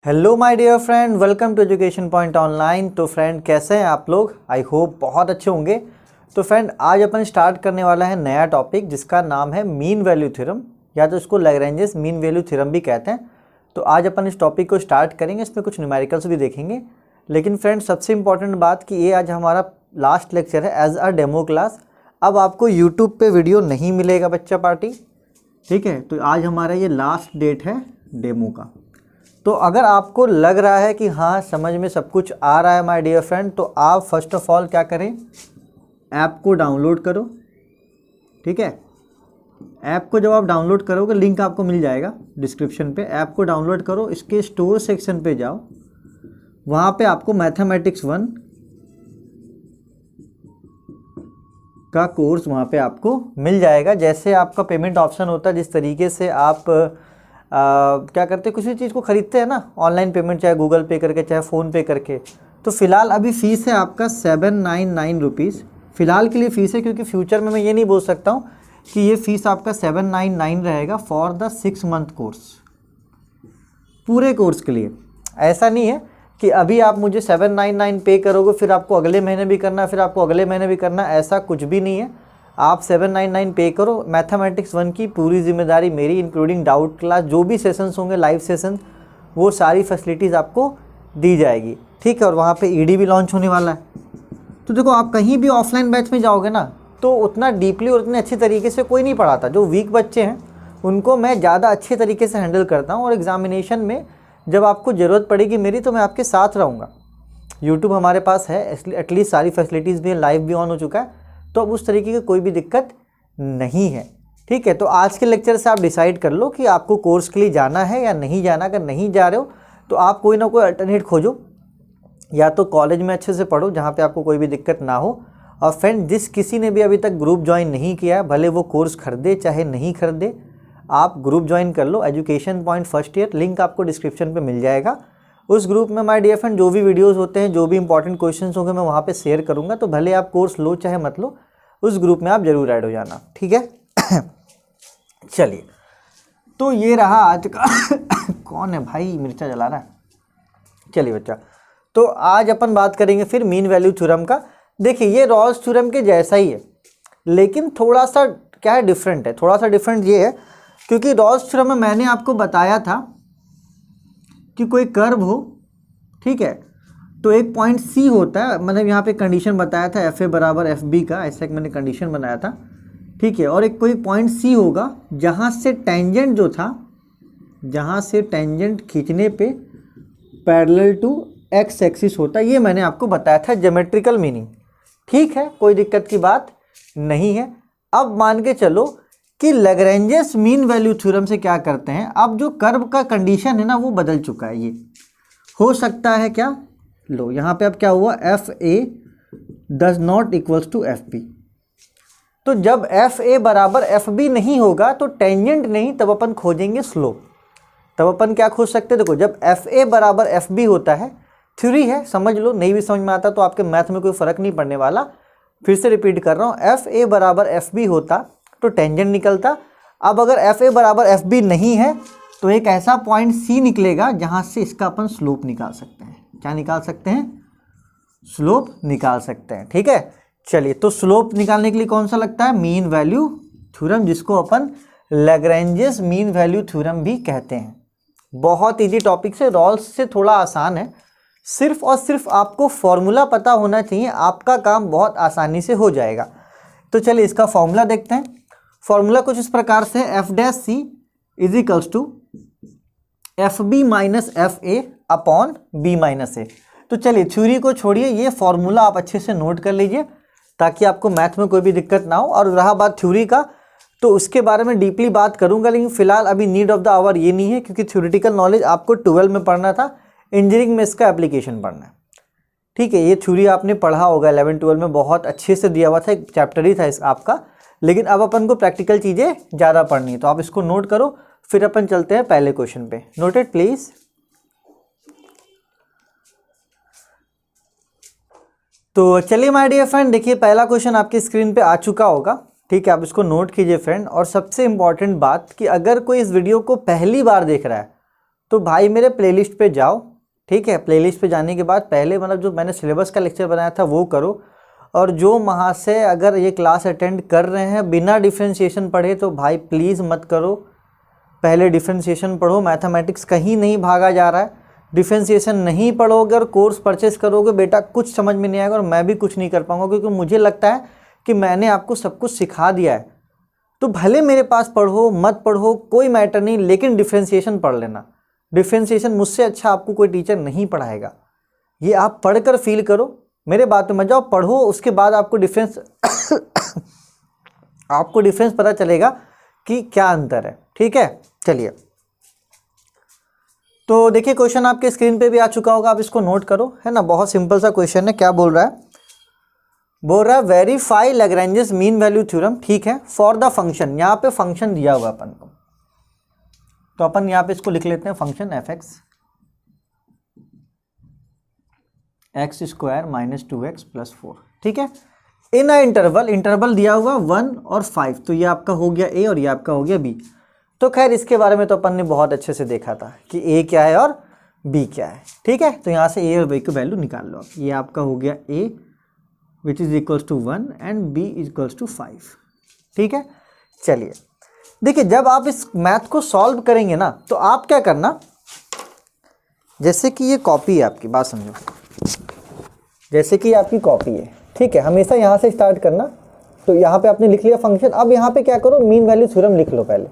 Hello my dear friend, welcome to education point online. तो friend कैसे हैं आप लोग? आई होप बहुत अच्छे होंगे। तो फ्रेंड आज अपन स्टार्ट करने वाला है नया टॉपिक जिसका नाम है मीन वैल्यू थ्योरम, या तो इसको लैग्रेंजेस मीन वैल्यू थ्योरम भी कहते हैं। तो आज अपन इस टॉपिक को स्टार्ट करेंगे, इसमें कुछ न्यूमेरिकल्स भी देखेंगे। लेकिन फ्रेंड सबसे इंपॉर्टेंट बात कि ये आज हमारा लास्ट लेक्चर है एज अ डेमो क्लास। अब आपको यूट्यूब पे वीडियो नहीं मिलेगा बच्चा पार्टी, ठीक है। तो आज हमारा ये लास्ट डेट है डेमो का। तो अगर आपको लग रहा है कि हाँ समझ में सब कुछ आ रहा है माय डियर फ्रेंड, तो आप फर्स्ट ऑफ ऑल क्या करें, ऐप को डाउनलोड करो, ठीक है। ऐप को जब आप डाउनलोड करोगे, लिंक आपको मिल जाएगा डिस्क्रिप्शन पे। ऐप को डाउनलोड करो, इसके स्टोर सेक्शन पे जाओ, वहाँ पे आपको मैथमेटिक्स 1 का कोर्स वहाँ पे आपको मिल जाएगा। जैसे आपका पेमेंट ऑप्शन होता है, जिस तरीके से आप क्या करते हैं, किसी चीज़ को ख़रीदते हैं ना, ऑनलाइन पेमेंट, चाहे गूगल पे करके चाहे फ़ोन पे करके। तो फ़िलहाल अभी फ़ीस है आपका 799 रुपीज़। फ़िलहाल के लिए फ़ीस है, क्योंकि फ्यूचर में मैं ये नहीं बोल सकता हूँ कि ये फ़ीस आपका 799 रहेगा फॉर द 6 मंथ कोर्स, पूरे कोर्स के लिए। ऐसा नहीं है कि अभी आप मुझे 799 पे करोगे फिर आपको अगले महीने भी करना, फिर आपको अगले महीने भी करना, ऐसा कुछ भी नहीं है। आप 799 पे करो, मैथमेटिक्स 1 की पूरी जिम्मेदारी मेरी, इंक्लूडिंग डाउट क्लास, जो भी सेशंस होंगे लाइव सेशन, वो सारी फैसिलिटीज़ आपको दी जाएगी, ठीक है। और वहाँ पे ईडी भी लॉन्च होने वाला है। तो देखो, आप कहीं भी ऑफलाइन बैच में जाओगे ना, तो उतना डीपली और उतने अच्छी तरीके से कोई नहीं पढ़ाता। जो वीक बच्चे हैं उनको मैं ज़्यादा अच्छे तरीके से हैंडल करता हूँ, और एग्जामिनेशन में जब आपको ज़रूरत पड़ेगी मेरी, तो मैं आपके साथ रहूँगा। यूट्यूब हमारे पास है, एटलीस्ट सारी फैसिलिटीज़ भी है, लाइव भी ऑन हो चुका है, तो अब उस तरीके की कोई भी दिक्कत नहीं है, ठीक है। तो आज के लेक्चर से आप डिसाइड कर लो कि आपको कोर्स के लिए जाना है या नहीं जाना। अगर नहीं जा रहे हो तो आप कोई ना कोई अल्टरनेट खोजो, या तो कॉलेज में अच्छे से पढ़ो जहाँ पे आपको कोई भी दिक्कत ना हो। और फ्रेंड, जिस किसी ने भी अभी तक ग्रुप ज्वाइन नहीं किया है, भले वो कोर्स खरीदे चाहे नहीं खरीदे, आप ग्रुप ज्वाइन कर लो। Education point first year, link आपको डिस्क्रिप्शन पे मिल जाएगा। उस ग्रुप में माय डियर फ्रेंड जो भी वीडियोस होते हैं, जो भी इंपॉर्टेंट क्वेश्चंस होंगे, मैं वहाँ पे शेयर करूँगा। तो भले आप कोर्स लो चाहे मत लो, उस ग्रुप में आप जरूर ऐड हो जाना, ठीक है। चलिए, तो ये रहा आज का कौन है भाई, मिर्चा जला रहा है। चलिए बच्चा, तो आज अपन बात करेंगे फिर मीन वैल्यू थ्योरम का। देखिए, ये रॉल्स थ्योरम के जैसा ही है, लेकिन थोड़ा सा क्या है, डिफरेंट है। थोड़ा सा डिफरेंट ये है क्योंकि रॉल्स थ्योरम में मैंने आपको बताया था कि कोई कर्व हो, ठीक है, तो एक पॉइंट सी होता है, मतलब यहाँ पे कंडीशन बताया था एफ ए बराबर एफ बी का, ऐसा एक मैंने कंडीशन बनाया था, ठीक है। और एक कोई पॉइंट सी होगा जहाँ से टेंजेंट जो था, जहाँ से टेंजेंट खींचने पे पैरेलल टू एक्स एक्सिस होता है, ये मैंने आपको बताया था ज्योमेट्रिकल मीनिंग, ठीक है, कोई दिक्कत की बात नहीं है। अब मान के चलो कि लैग्रेंजेस मीन वैल्यू थ्योरम से क्या करते हैं, अब जो कर्व का कंडीशन है ना वो बदल चुका है। ये हो सकता है क्या, लो यहाँ पे अब क्या हुआ, F A does not equals to F B. तो जब एफ ए बराबर एफ बी नहीं होगा तो टेंजेंट नहीं, तब अपन खोजेंगे स्लोप। तब अपन क्या खोज सकते हैं, देखो, जब एफ ए बराबर एफ बी होता है, थ्योरी है, समझ लो, नहीं भी समझ में आता तो आपके मैथ में कोई फर्क नहीं पड़ने वाला। फिर से रिपीट कर रहा हूँ, एफ ए बराबर एफ बी होता तो टेंजेंट निकलता। अब अगर एफ ए बराबर एफ बी नहीं है तो एक ऐसा पॉइंट सी निकलेगा जहाँ से इसका अपन स्लोप निकाल सकते हैं। क्या निकाल सकते हैं, स्लोप निकाल सकते हैं, ठीक है। चलिए, तो स्लोप निकालने के लिए कौन सा लगता है, मीन वैल्यू थ्योरम, जिसको अपन लैग्रेंजेस मीन वैल्यू थ्योरम भी कहते हैं। बहुत इजी टॉपिक से, रॉल्स से थोड़ा आसान है। सिर्फ और सिर्फ आपको फॉर्मूला पता होना चाहिए, आपका काम बहुत आसानी से हो जाएगा। तो चलिए इसका फॉर्मूला देखते हैं। फॉर्मूला कुछ इस प्रकार से, F dash C is equals to F B minus F A upon B minus A. तो चलिए थ्योरी को छोड़िए, ये फॉर्मूला आप अच्छे से नोट कर लीजिए ताकि आपको मैथ में कोई भी दिक्कत ना हो। और रहा बात थ्योरी का, तो उसके बारे में डीपली बात करूंगा, लेकिन फिलहाल अभी नीड ऑफ द आवर ये नहीं है, क्योंकि थ्योरेटिकल नॉलेज आपको 12 में पढ़ना था, इंजीनियरिंग में इसका एप्लीकेशन पढ़ना है, ठीक है। ये थ्योरी आपने पढ़ा होगा 11-12 में, बहुत अच्छे से दिया हुआ था, एक चैप्टर ही था इस आपका। लेकिन अब अपन को प्रैक्टिकल चीज़ें ज़्यादा पढ़नी है, तो आप इसको नोट करो। फिर अपन चलते हैं पहले क्वेश्चन पे, नोटेड प्लीज। तो चलिए माय डियर फ्रेंड, देखिए पहला क्वेश्चन आपकी स्क्रीन पे आ चुका होगा, ठीक है। आप इसको नोट कीजिए फ्रेंड। और सबसे इंपॉर्टेंट बात कि अगर कोई इस वीडियो को पहली बार देख रहा है तो भाई मेरे प्लेलिस्ट पे जाओ, ठीक है। प्लेलिस्ट पे जाने के बाद पहले मतलब जो मैंने सिलेबस का लेक्चर बनाया था वो करो, और जो वहाँ से अगर ये क्लास अटेंड कर रहे हैं बिना डिफ्रेंशिएशन पढ़े तो भाई प्लीज़ मत करो, पहले डिफ्रेंशिएशन पढ़ो। मैथमेटिक्स कहीं नहीं भागा जा रहा है, डिफ्रेंशिएशन नहीं पढ़ोगे और कोर्स परचेस करोगे बेटा कुछ समझ में नहीं आएगा, और मैं भी कुछ नहीं कर पाऊँगा, क्योंकि मुझे लगता है कि मैंने आपको सब कुछ सिखा दिया है। तो भले मेरे पास पढ़ो मत पढ़ो कोई मैटर नहीं, लेकिन डिफ्रेंशिएशन पढ़ लेना। डिफ्रेंशिएशन मुझसे अच्छा आपको कोई टीचर नहीं पढ़ाएगा, ये आप पढ़कर फील करो, मेरे बात में मत जाओ, पढ़ो, उसके बाद आपको डिफरेंस आपको डिफरेंस पता चलेगा कि क्या अंतर है, ठीक है। चलिए, तो देखिए क्वेश्चन आपके स्क्रीन पे भी आ चुका होगा, आप इसको नोट करो, है ना। बहुत सिंपल सा क्वेश्चन है। क्या बोल रहा है? बोल रहा है verify Lagrange's mean value theorem, ठीक है, फॉर द फंक्शन। यहाँ पे फंक्शन दिया हुआ अपन को, तो अपन यहाँ पे इसको लिख लेते हैं function F x square minus 2x plus 4, ठीक है। इन अ इंटरवल दिया हुआ 1 और 5, तो ये आपका हो गया a और ये आपका हो गया b। तो खैर इसके बारे में तो अपन ने बहुत अच्छे से देखा था कि a क्या है और b क्या है, ठीक है। तो यहाँ से a और b की वैल्यू निकाल लो। ये आपका हो गया a which is equals to 1 and b is equals to 5, ठीक है। चलिए देखिए, जब आप इस मैथ को सॉल्व करेंगे ना तो आप क्या करना, जैसे कि ये कॉपी है आपकी, बात समझो, जैसे कि आपकी कॉपी है, ठीक है, हमेशा यहाँ से स्टार्ट करना। तो यहाँ पे आपने लिख लिया फंक्शन, अब यहाँ पे क्या करो, मीन वैल्यू थ्योरम लिख लो पहले।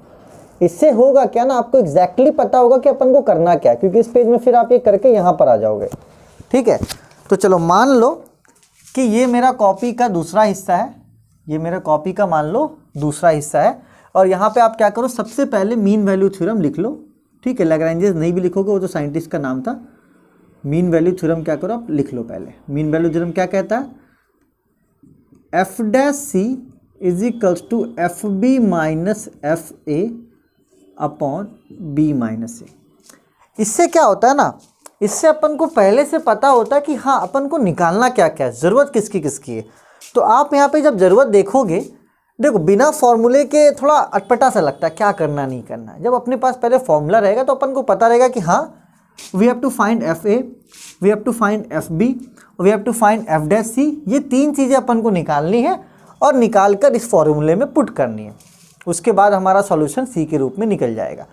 इससे होगा क्या ना, आपको एग्जैक्टली पता होगा कि अपन को करना क्या है, क्योंकि इस पेज में फिर आप ये करके यहाँ पर आ जाओगे, ठीक है। तो चलो मान लो कि ये मेरा कॉपी का दूसरा हिस्सा है, ये मेरा कॉपी का मान लो दूसरा हिस्सा है, और यहाँ पे आप क्या करो, सबसे पहले मीन वैल्यू थ्योरम लिख लो, ठीक है। लैग्रेंजेस नहीं भी लिखोगे, वो तो साइंटिस्ट का नाम था। मीन वैल्यू थ्योरम क्या करो, आप लिख लो पहले। मीन वैल्यू थ्योरम क्या कहता है, F dash C is equals to F B minus F A upon B minus A. इससे क्या होता है ना, इससे अपन को पहले से पता होता है कि हाँ अपन को निकालना क्या क्या है, ज़रूरत किसकी किसकी है। तो आप यहाँ पे जब ज़रूरत देखोगे, देखो बिना फॉर्मूले के थोड़ा अटपटा सा लगता है, क्या करना नहीं करना है। जब अपने पास पहले फॉर्मूला रहेगा तो अपन को पता रहेगा कि हाँ we have to find F A, we have to find F B, we have to find F dash C. ये तीन चीज़ें अपन को निकालनी है और निकाल कर इस फॉर्मूले में पुट करनी है। उसके बाद हमारा सॉल्यूशन सी के रूप में निकल जाएगा।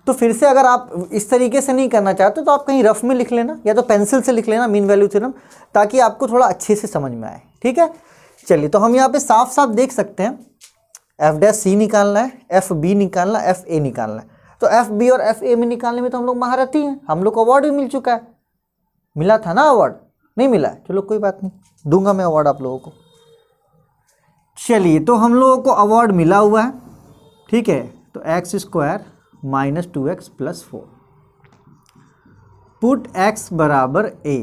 तो फिर से अगर आप इस तरीके से नहीं करना चाहते तो आप कहीं रफ में लिख लेना, या तो पेंसिल से लिख लेना मीन वैल्यू थ्योरम, ताकि आपको थोड़ा अच्छे से समझ में आए, ठीक है। चलिए, तो हम यहाँ पे साफ साफ देख सकते हैं, एफ डैश सी निकालना है, एफ बी निकालना है, एफ ए निकालना है। तो एफ बी और एफ ए में निकालने में तो हम लोग महारथी हैं, हम लोग को अवार्ड भी मिल चुका है। मिला था ना अवार्ड? नहीं मिला है, चलो कोई बात नहीं, दूंगा मैं अवार्ड आप लोगों को। चलिए, तो हम लोगों को अवार्ड मिला हुआ है, ठीक है। तो x square minus 2x plus 4, put x बराबर a,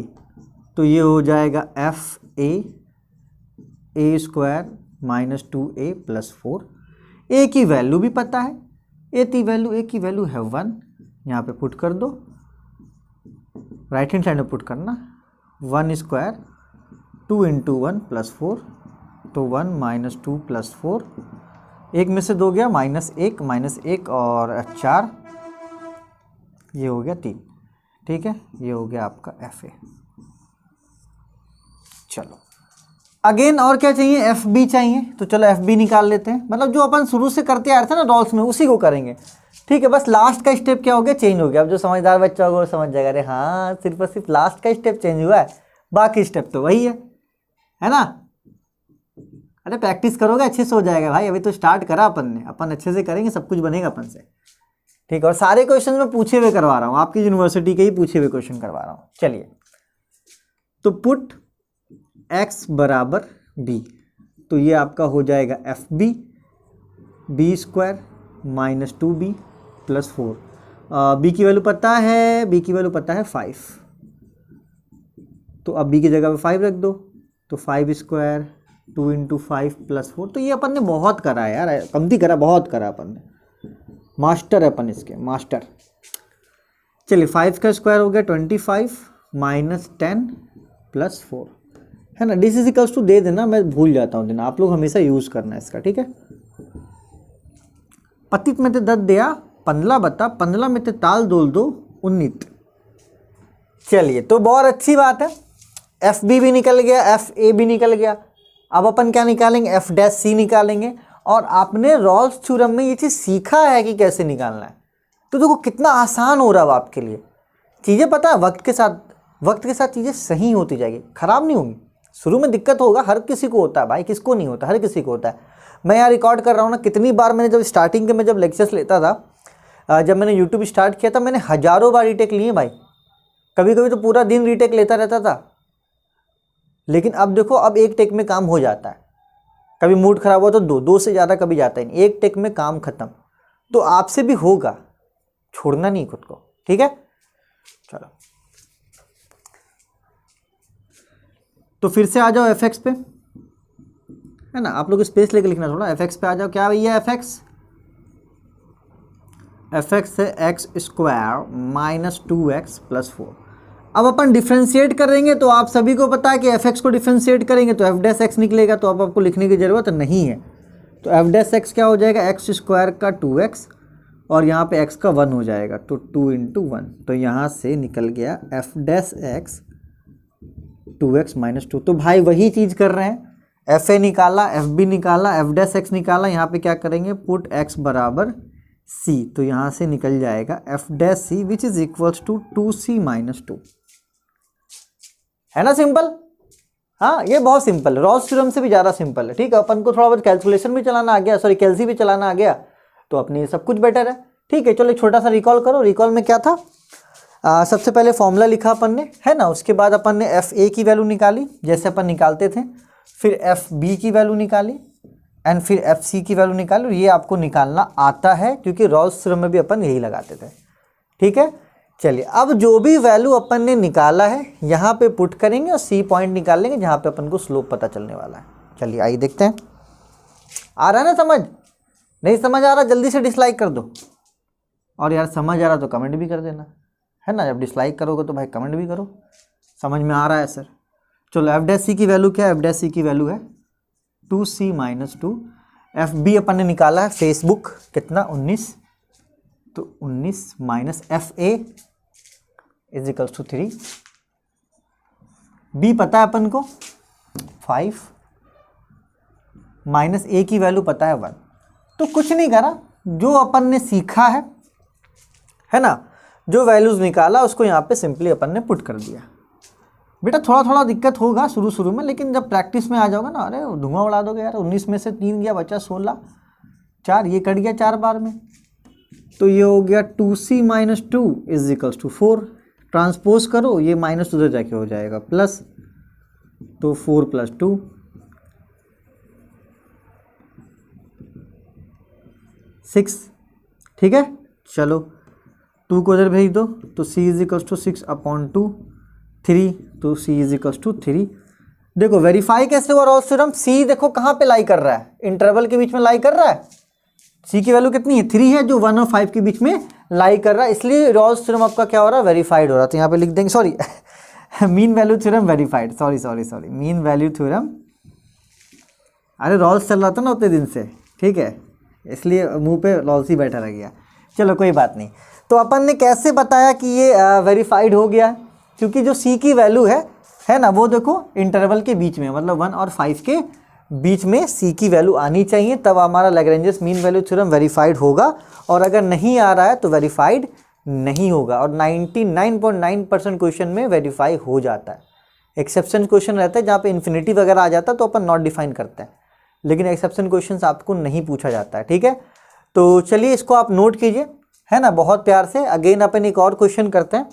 तो ये हो जाएगा F A square minus 2a plus 4। a की वैल्यू भी पता है, a की वैल्यू है 1, यहाँ पे पुट कर दो, राइट हैंड साइड में पुट करना। 1 स्क्वायर 2 इंटू 1 प्लस 4, तो 1 माइनस 2 प्लस 4, एक में से 2 गया माइनस 1 और 4, ये हो गया 3, ठीक है। ये हो गया आपका एफ ए। चलो अगेन और क्या चाहिए, एफ बी चाहिए, तो चलो एफ बी निकाल लेते हैं। मतलब जो अपन शुरू से करते आ रहे थे ना डॉल्स में, उसी को करेंगे, ठीक है। बस लास्ट का स्टेप क्या हो गया, चेंज हो गया। अब जो समझदार बच्चा होगा वो समझ जाएगा, अरे हाँ सिर्फ और सिर्फ लास्ट का स्टेप चेंज हुआ है, बाकी स्टेप तो वही है ना। अरे प्रैक्टिस करोगे अच्छे से हो जाएगा भाई, अभी तो स्टार्ट करा अपन ने, अपन अच्छे से करेंगे सब कुछ बनेगा अपन से, ठीक है। और सारे क्वेश्चन मैं पूछे हुए करवा रहा हूँ, आपकी यूनिवर्सिटी के ही पूछे हुए क्वेश्चन करवा रहा हूँ। चलिए, तो पुट x बराबर b, तो ये आपका हो जाएगा F B square minus 2b plus 4। b की वैल्यू पता है, b की वैल्यू पता है 5, तो अब b की जगह पे 5 रख दो, तो 5 स्क्वायर 2 इंटू 5 प्लस 4। तो ये अपन ने बहुत करा है यार, कमती करा, बहुत करा अपन ने, मास्टर है अपन इसके, मास्टर। चलिए, 5 का स्क्वायर हो गया 25 माइनस 10 प्लस 4, है ना। दिस इज इक्वल्स टू दे देना, मैं भूल जाता हूँ देना, आप लोग हमेशा यूज़ करना है इसका, ठीक है। पतित में ते दत दिया 15 बता 15 में ते ताल दोल दो 19। चलिए, तो बहुत अच्छी बात है, एफ बी भी निकल गया, एफ ए भी निकल गया। अब अपन क्या निकालेंगे, एफ डैश सी निकालेंगे। और आपने रॉल्स थ्योरम में ये चीज़ सीखा है कि कैसे निकालना है, तो देखो कितना आसान हो रहा है आपके लिए। चीज़ें पता है वक्त के साथ चीज़ें सही होती जाएगी, खराब नहीं होंगी। शुरू में दिक्कत होगा, हर किसी को होता है भाई, किसको नहीं होता, हर किसी को होता है। मैं यहाँ रिकॉर्ड कर रहा हूँ ना, कितनी बार मैंने जब स्टार्टिंग के में जब लेक्चर्स लेता था, जब मैंने यूट्यूब स्टार्ट किया था, मैंने हज़ारों बार रीटेक लिए भाई। कभी कभी तो पूरा दिन रीटेक लेता रहता था। लेकिन अब देखो, अब एक टेक में काम हो जाता है। कभी मूड खराब हुआ तो दो से ज़्यादा कभी जाता ही नहीं, एक टेक में काम खत्म। तो आपसे भी होगा, छोड़ना नहीं खुद को, ठीक है। चलो, तो फिर से आ जाओ एफ एक्स पे, है ना। आप लोग स्पेस लेके लिखना थोड़ा। एफ एक्स पे आ जाओ। क्या भैया एफ एक्स है x square minus 2x plus 4। अब अपन डिफ्रेंशिएट करेंगे, तो आप सभी को पता है कि एफ एक्स को डिफ्रेंशिएट करेंगे तो एफ डैश एक्स निकलेगा। तो अब आपको लिखने की ज़रूरत नहीं है। तो एफ डैश एक्स क्या हो जाएगा, एक्स स्क्वायर का 2x और यहाँ पे x का 1 हो जाएगा, तो 2 × 1। तो यहाँ से निकल गया F dash x 2x minus 2। तो भाई वही चीज़ कर रहे हैं, एफ ए निकाला, एफ बी निकाला, एफ डैश एक्स निकाला। यहाँ पे क्या करेंगे, पुट x बराबर c। तो यहाँ से निकल जाएगा F dash C which is equals to 2c minus 2। है ना सिंपल। हाँ, ये बहुत सिंपल, रॉल्स थ्योरम से भी ज़्यादा सिंपल है, ठीक है। अपन को थोड़ा बहुत कैलकुलेशन भी चलाना आ गया, सॉरी कैलसी भी चलाना आ गया, तो अपने सब कुछ बेटर है, ठीक है। चलो एक छोटा सा रिकॉल करो। रिकॉल में क्या था, सबसे पहले फॉर्मूला लिखा अपन ने, है ना। उसके बाद अपन ने एफ ए की वैल्यू निकाली जैसे अपन निकालते थे, फिर एफ बी की वैल्यू निकाली एंड फिर एफ सी की वैल्यू निकाली। और ये आपको निकालना आता है क्योंकि रॉल्स थ्योरम में भी अपन यही लगाते थे, ठीक है। चलिए, अब जो भी वैल्यू अपन ने निकाला है यहाँ पे पुट करेंगे और सी पॉइंट निकाल लेंगे जहाँ पे अपन को स्लोप पता चलने वाला है। चलिए आइए देखते हैं, आ रहा है ना समझ। नहीं समझ आ रहा जल्दी से डिसलाइक कर दो, और यार समझ आ रहा तो कमेंट भी कर देना, है ना। जब डिसलाइक करोगे तो भाई कमेंट भी करो, समझ में आ रहा है सर। चलो, एफ डैश सी की वैल्यू क्या है, एफ डैश सी की वैल्यू है 2c माइनस 2। एफ बी अपन ने निकाला है फेसबुक, कितना 19, तो 19 minus F A is equals to 3। B पता है अपन को 5 माइनस ए की वैल्यू पता है 1। तो कुछ नहीं करा, जो अपन ने सीखा है ना, जो वैल्यूज निकाला उसको यहाँ पे सिंपली अपन ने पुट कर दिया। बेटा थोड़ा थोड़ा दिक्कत होगा शुरू में, लेकिन जब प्रैक्टिस में आ जाओगे ना, अरे धुआं उड़ा दोगे यार। 19 में से 3 गया, बचा 16, 4 ये कट गया 4 बार में, तो ये हो गया 2c minus 2 is equals to 4। Transpose करो, ये माइनस उधर जाके हो जाएगा प्लस, तो 4 प्लस 2 6, ठीक है। चलो 2 को उधर भेज दो, तो c इज इक्वल्स टू 6/2 3, तो c इज इक्वल्स टू 3। देखो वेरीफाई कैसे हुआ रॉल्स थ्योरम, c देखो कहाँ पे लाई कर रहा है, इंटरवल के बीच में लाई कर रहा है। c की वैल्यू कितनी है, 3 है, जो 1 और 5 के बीच में लाई कर रहा है, इसलिए रॉल्स थ्योरम आपका क्या हो रहा है, वेरीफाइड हो रहा है। तो यहाँ पे लिख देंगे, sorry mean value theorem verified, sorry mean value theorem. अरे रॉल्स चल रहा था ना उतने दिन से, ठीक है, इसलिए मुंह पे रॉल्स ही बैठा रह गया। चलो कोई बात नहीं। तो अपन ने कैसे बताया कि ये वेरीफाइड हो गया, क्योंकि जो c की वैल्यू है ना, वो देखो इंटरवल के बीच में, मतलब 1 और 5 के बीच में c की वैल्यू आनी चाहिए, तब हमारा Lagrange's mean value theorem verified होगा। और अगर नहीं आ रहा है तो वेरीफाइड नहीं होगा। और 99.9% क्वेश्चन में वेरीफाई हो जाता है। एक्सेप्शन क्वेश्चन रहता है जहाँ पे इन्फिनिटी वगैरह आ जाता है तो अपन नॉट डिफाइन करते हैं, लेकिन एक्सेप्शन क्वेश्चन आपको नहीं पूछा जाता है, ठीक है। तो चलिए इसको आप नोट कीजिए, है ना, बहुत प्यार से। अगेन अपन एक और क्वेश्चन करते हैं,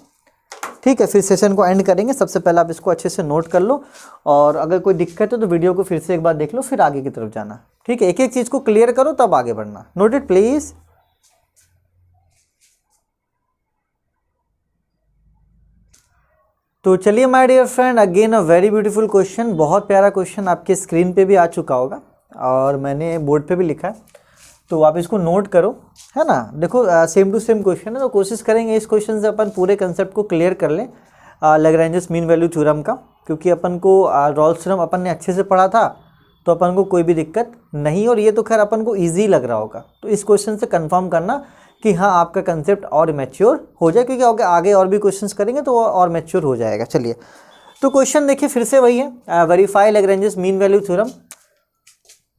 ठीक है, फिर सेशन को एंड करेंगे। सबसे पहले आप इसको अच्छे से नोट कर लो, और अगर कोई दिक्कत है तो वीडियो को फिर से एक बार देख लो, फिर आगे की तरफ जाना, ठीक है। एक एक चीज़ को क्लियर करो तब आगे बढ़ना। Note it please. तो चलिए my dear friend, again a very beautiful question, बहुत प्यारा क्वेश्चन आपके स्क्रीन पे भी आ चुका होगा और मैंने बोर्ड पे भी लिखा है, तो आप इसको नोट करो, है ना। देखो सेम टू सेम क्वेश्चन है, तो कोशिश करेंगे इस क्वेश्चन से अपन पूरे कंसेप्ट को क्लियर कर लें लैग्रेंजेस मीन वैल्यू थ्योरम का, क्योंकि अपन को रॉल्स थ्योरम अपन ने अच्छे से पढ़ा था, तो अपन को कोई भी दिक्कत नहीं। और ये तो खैर अपन को ईजी लग रहा होगा, तो इस क्वेश्चन से कन्फर्म करना कि हाँ आपका कंसेप्ट और मैच्योर हो जाए, क्योंकि आगे और भी क्वेश्चंस करेंगे तो और मैच्योर हो जाएगा। चलिए तो क्वेश्चन देखिए फिर से वही है, verify Lagrange's mean value theorem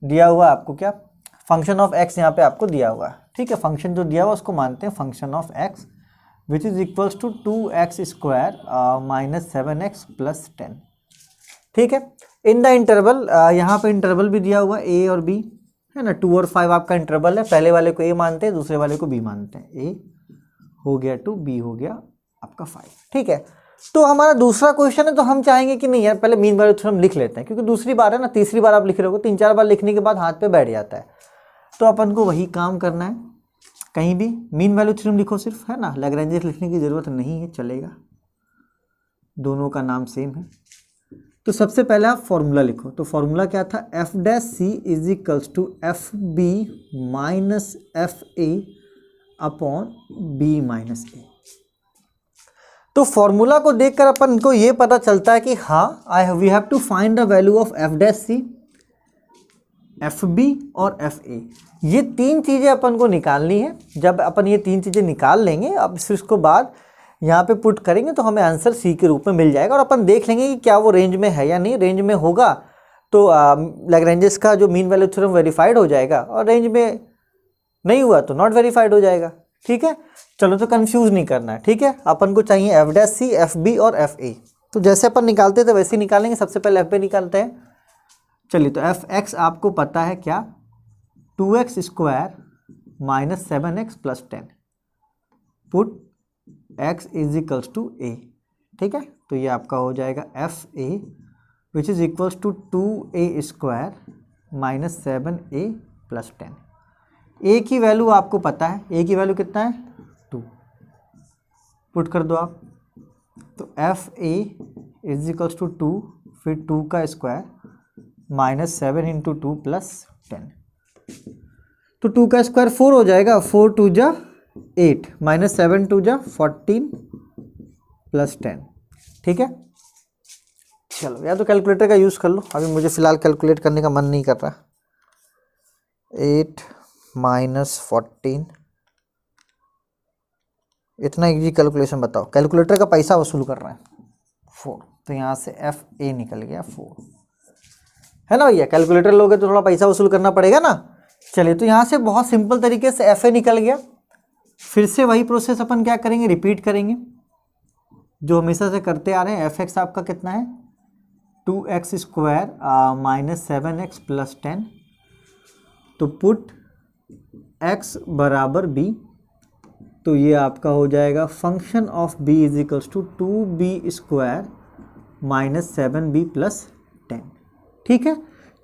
दिया हुआ आपको, क्या फंक्शन ऑफ एक्स यहाँ पे आपको दिया हुआ है, ठीक है। फंक्शन जो दिया हुआ उसको मानते हैं function of X which is equals to 2x square minus 7x plus 10, ठीक है। इन द इंटरवल, यहाँ पे इंटरवल भी दिया हुआ a और b है ना, 2 और 5 आपका इंटरवल है, पहले वाले को a मानते हैं, दूसरे वाले को b मानते हैं, a हो गया 2, b हो गया आपका 5, ठीक है। तो हमारा दूसरा क्वेश्चन है, तो हम चाहेंगे कि नहीं यार पहले मीन वैल्यू थ्योरम लिख लेते हैं, क्योंकि दूसरी बार है ना, तीसरी बार आप लिख रहे हो, 3-4 बार लिखने के बाद हाथ पे बैठ जाता है। तो अपन को वही काम करना है, कहीं भी मीन वैल्यू थ्योरम लिखो सिर्फ, है ना, लैग्रेंजेस लिखने की जरूरत नहीं है, चलेगा, दोनों का नाम सेम है। तो सबसे पहले आप फॉर्मूला लिखो, तो फॉर्मूला क्या था, F dash C is equals to F B minus F A upon B minus A. तो फॉर्मूला को देखकर अपन को ये पता चलता है कि हाँ we have to find the value of F dash C, F B और एफ ए, ये 3 चीज़ें अपन को निकालनी है। जब अपन ये 3 चीज़ें निकाल लेंगे, अब फिर उसको बाद यहाँ पे पुट करेंगे तो हमें आंसर सी के रूप में मिल जाएगा, और अपन देख लेंगे कि क्या वो रेंज में है या नहीं। रेंज में होगा तो लैग्रेंजेस का जो मीन वैल्यू थ्योरम वेरीफाइड हो जाएगा, और रेंज में नहीं हुआ तो नॉट वेरीफाइड हो जाएगा, ठीक है। चलो तो कंफ्यूज नहीं करना है, ठीक है। अपन को चाहिए F dash C, F B और एफ ए, तो जैसे अपन निकालते थे वैसे ही निकालेंगे। सबसे पहले एफ बी निकालते हैं। चलिए तो एफ एक्स आपको पता है क्या, 2x square minus 7x plus 10, put x is equals to a, ठीक है। तो ये आपका हो जाएगा F A which is equals to 2a square minus 7a plus 10। a की वैल्यू आपको पता है, a की वैल्यू कितना है 2, पुट कर दो आप, तो F A is equals to 2, फिर 2 का स्क्वायर माइनस 7 इंटू 2 प्लस 10, तो 2 का स्क्वायर 4 हो जाएगा, 4 2 जा 8 माइनस 7 2 जा 14 प्लस 10, ठीक है। चलो या तो कैलकुलेटर का यूज़ कर लो, अभी मुझे फ़िलहाल कैलकुलेट करने का मन नहीं कर रहा। 8 माइनस 14, इतना इजी कैलकुलेशन बताओ, कैलकुलेटर का पैसा वसूल कर रहा है 4, तो यहाँ से एफ ए निकल गया 4, है ना भैया। कैलकुलेटर लोगे तो थोड़ा पैसा वसूल करना पड़ेगा ना। चलिए तो यहाँ से बहुत सिंपल तरीके से एफ ए निकल गया। फिर से वही प्रोसेस अपन क्या करेंगे, रिपीट करेंगे जो हमेशा से करते आ रहे हैं। एफ एक्स आपका कितना है 2x square minus 7x plus 10, तो पुट x बराबर b, तो ये आपका हो जाएगा function of b is equals to 2b square minus 7b plus 10, ठीक है।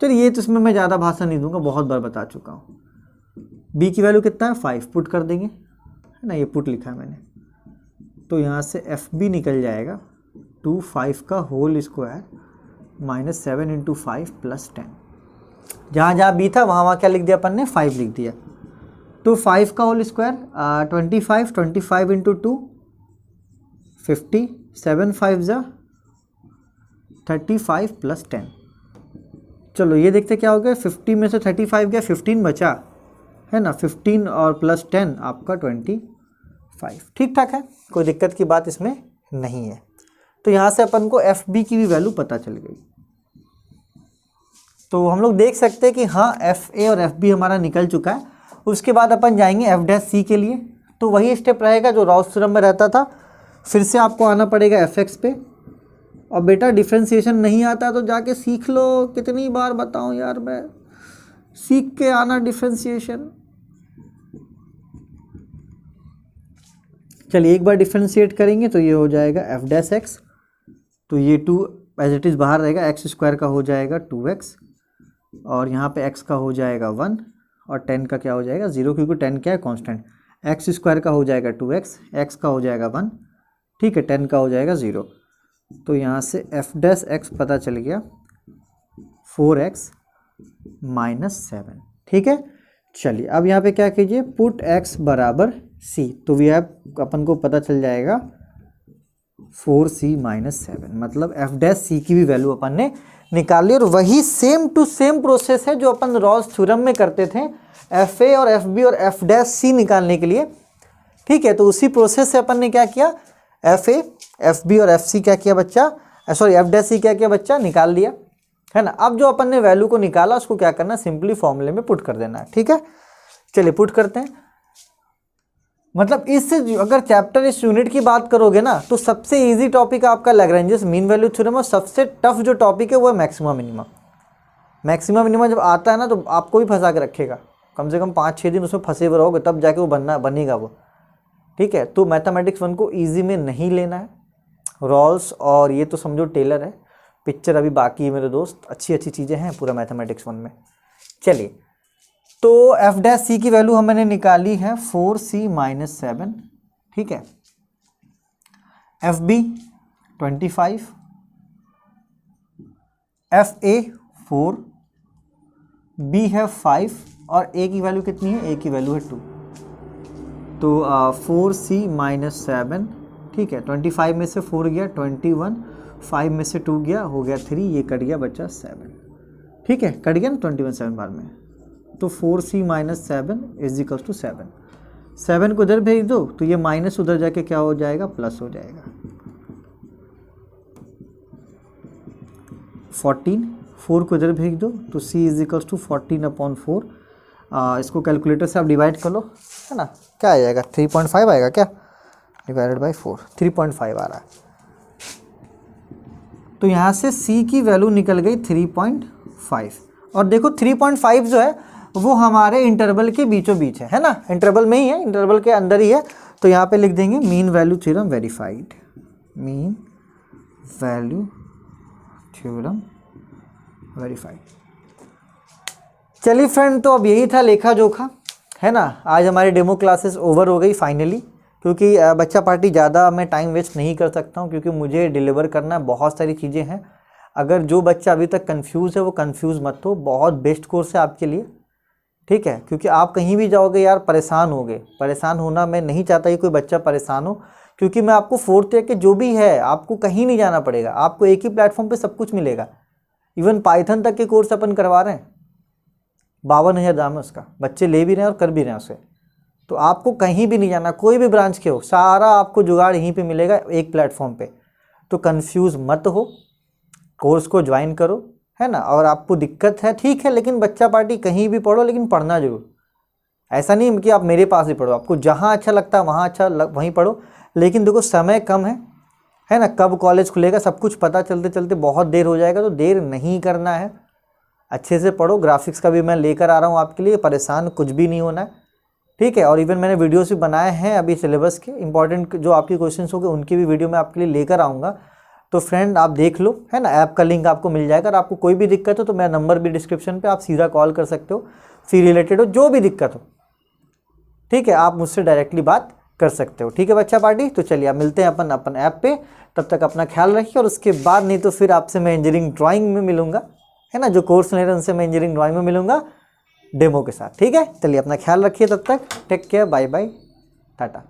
चलिए ये तो इसमें मैं ज़्यादा भाषा नहीं दूंगा, बहुत बार बता चुका हूँ। b की वैल्यू कितना है 5, पुट कर देंगे, है ना, ये पुट लिखा है मैंने, तो यहाँ से एफ बी निकल जाएगा 2 5 का whole square minus 7 into 5 plus 10, जहाँ जहाँ बी था वहाँ वहाँ क्या लिख दिया अपन ने 5 लिख दिया, तो 5 का होल स्क्वायर 25 इंटू 2 50, 7 5 जा 35 प्लस 10। चलो ये देखते क्या हो गया, 50 में से 35 गया, 15 बचा, है ना, 15 और प्लस 10 आपका 25, ठीक ठाक है, कोई दिक्कत की बात इसमें नहीं है। तो यहाँ से अपन को एफ बी की भी वैल्यू पता चल गई। तो हम लोग देख सकते हैं कि हाँ एफ ए और एफ बी हमारा निकल चुका है। उसके बाद अपन जाएंगे एफ डैश सी के लिए, तो वही स्टेप रहेगा जो रॉल्स थ्योरम में रहता था। फिर से आपको आना पड़ेगा एफ एक्स पे, और बेटा डिफ्रेंशिएशन नहीं आता तो जाके सीख लो, कितनी बार बताऊं यार मैं, सीख के आना डिफ्रेंशिएशन। चलिए एक बार डिफ्रेंशिएट करेंगे तो ये हो जाएगा एफ डैश एक्स, तो ये 2 एज इट इज़ बाहर रहेगा, एक्स स्क्वायर का हो जाएगा 2x, और यहाँ पे x का हो जाएगा 1, और 10 का क्या हो जाएगा 0, क्योंकि 10 क्या है कांस्टेंट। एक्स स्क्वायर का हो जाएगा 2x, x का हो जाएगा 1, ठीक है, 10 का हो जाएगा 0, तो यहाँ से एफ डैश एक्स पता चल गया 4x माइनस 7, ठीक है। चलिए अब यहाँ पे क्या कीजिए, पुट x बराबर c, तो वी हैव अपन को पता चल जाएगा 4c माइनस 7, मतलब एफ डैश सी की भी वैल्यू अपन ने निकाल ली। और वही सेम टू सेम प्रोसेस है जो अपन रॉल्स थ्योरम में करते थे, एफ ए और एफ बी और एफ डैश सी निकालने के लिए ठीक है, तो उसी प्रोसेस से अपन ने क्या किया, एफ ए, एफ बी और एफ सी क्या किया बच्चा, सॉरी एफ डैश सी क्या किया बच्चा, निकाल लिया, है ना। अब जो अपन ने वैल्यू को निकाला उसको क्या करना, सिंपली फॉर्मूले में पुट कर देना है, ठीक है। चलिए पुट करते हैं। मतलब इससे अगर चैप्टर इस यूनिट की बात करोगे ना, तो सबसे इजी टॉपिक आपका लैग्रेंजेस मीन वैल्यू थ्योरम, और सबसे टफ जो टॉपिक है वो है मैक्सिमा मिनिमा। मैक्सिमा मिनिमा जब आता है ना तो आपको भी फंसा के रखेगा, कम से कम 5-6 दिन उसमें फंसे हुए रहोगे, तब जाके वो बनेगा वो, ठीक है। तो मैथमेटिक्स 1 को ईजी में नहीं लेना है, रॉल्स और ये तो समझो टेलर है, पिक्चर अभी बाकी है मेरे दोस्त, अच्छी अच्छी चीज़ें हैं पूरा मैथमेटिक्स 1 में। चलिए, तो एफ डैश सी की वैल्यू हमने निकाली है 4c-7, ठीक है। F B 25, F A 4, B है 5 और ए की वैल्यू कितनी है, ए की वैल्यू है 2। तो 4c-7, ठीक है। 25 में से 4 गया 21, 5 में से 2 गया, हो गया 3, ये कट गया बच्चा 7, ठीक है, कट गया ना 21 7 बार में। तो 4c-7 इज इक्वल टू 7, 7 को इधर भेज दो तो ये माइनस उधर जाके क्या हो जाएगा, प्लस हो जाएगा। 14, 4 को इधर भेज दो तो c इज इक्वल टू 14/4, इसको कैलकुलेटर से आप डिवाइड कर लो, है ना, क्या आ जाएगा 3.5 आएगा क्या, डिवाइडेड बाई 4, 3.5 आ रहा है। तो यहाँ से c की वैल्यू निकल गई 3.5, और देखो 3.5 जो है वो हमारे इंटरवल के बीचों बीच है ना, इंटरवल में ही है, इंटरवल के अंदर ही है। तो यहाँ पे लिख देंगे mean value theorem verified, mean value theorem verified. चलिए फ्रेंड, तो अब यही था लेखा जोखा, है ना। आज हमारी डेमो क्लासेस ओवर हो गई फाइनली, क्योंकि बच्चा पार्टी ज़्यादा मैं टाइम वेस्ट नहीं कर सकता हूँ, क्योंकि मुझे डिलीवर करना बहुत सारी चीज़ें हैं। अगर जो बच्चा अभी तक कंफ्यूज है वो कंफ्यूज मत हो, बहुत बेस्ट कोर्स है आपके लिए, ठीक है। क्योंकि आप कहीं भी जाओगे यार परेशान होगे, परेशान होना मैं नहीं चाहता कि कोई बच्चा परेशान हो, क्योंकि मैं आपको 4th ईयर के जो भी है आपको कहीं नहीं जाना पड़ेगा, आपको एक ही प्लेटफॉर्म पे सब कुछ मिलेगा। इवन पाइथन तक के कोर्स अपन करवा रहे हैं, 52,000 दाम है उसका, बच्चे ले भी रहे हैं और कर भी रहे हैं उसे। तो आपको कहीं भी नहीं जाना, कोई भी ब्रांच के हो, सारा आपको जुगाड़ यहीं पे मिलेगा एक प्लेटफॉर्म पे। तो कंफ्यूज मत हो, कोर्स को ज्वाइन करो, है ना। और आपको दिक्कत है ठीक है, लेकिन बच्चा पार्टी कहीं भी पढ़ो, लेकिन पढ़ना जरूर। ऐसा नहीं कि आप मेरे पास ही पढ़ो, आपको जहाँ अच्छा लगता है वहाँ वहीं पढ़ो, लेकिन देखो समय कम है ना, कब कॉलेज खुलेगा सब कुछ पता चलते चलते बहुत देर हो जाएगा, तो देर नहीं करना है, अच्छे से पढ़ो। ग्राफिक्स का भी मैं लेकर आ रहा हूँ आपके लिए, परेशान कुछ भी नहीं होना है, ठीक है। और इवन मैंने वीडियोस भी बनाए हैं अभी सिलेबस के, इंपॉर्टेंट जो आपके क्वेश्चंस होंगे उनकी भी वीडियो मैं आपके लिए लेकर आऊँगा। तो फ्रेंड आप देख लो, है ना, ऐप का लिंक आपको मिल जाएगा। और आपको कोई भी दिक्कत हो तो मेरा नंबर भी डिस्क्रिप्शन पे, आप सीधा कॉल कर सकते हो, फी रिलेटेड हो जो भी दिक्कत हो, ठीक है, आप मुझसे डायरेक्टली बात कर सकते हो, ठीक है बच्चा पार्टी। तो चलिए आप मिलते हैं अपन ऐप पे, तब तक अपना ख्याल रखिए। और उसके बाद नहीं तो फिर आपसे मैं इंजीनियरिंग ड्राइंग में मिलूंगा, है ना, जो कोर्स ले रहे हैं उनसे मैं इंजीनियरिंग ड्राइंग में मिलूंगा डेमो के साथ, ठीक है। चलिए अपना ख्याल रखिए, तब तक take care, bye bye, Tata.